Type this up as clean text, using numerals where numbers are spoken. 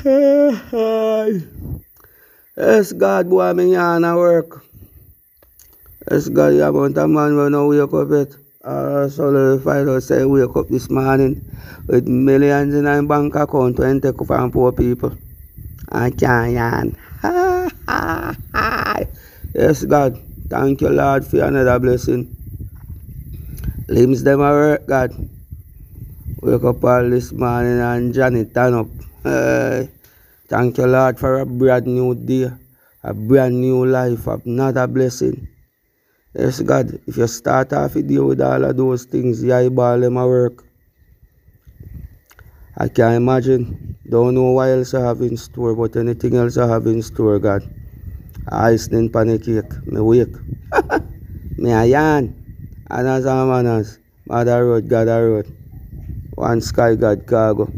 Yes, God, boy, me yarn a work. Yes, God, the amount of man when I wake up it. So find out say wake up this morning with millions in my bank account when take from poor people. I can't yarn. Yes, God, thank you, Lord, for another blessing. Limbs them a work, God. Wake up all this morning and Johnny turn up. Thank you, Lord, for a brand new day, a brand new life, another blessing. Yes, God, if you start off a day with all of those things, you eyeball them a work. I can't imagine. Don't know what else I have in store, but anything else I have in store, God. Icing panic cake. Me wake. Me a yarn. And as a manners. Mother road, God a road. One sky God cargo.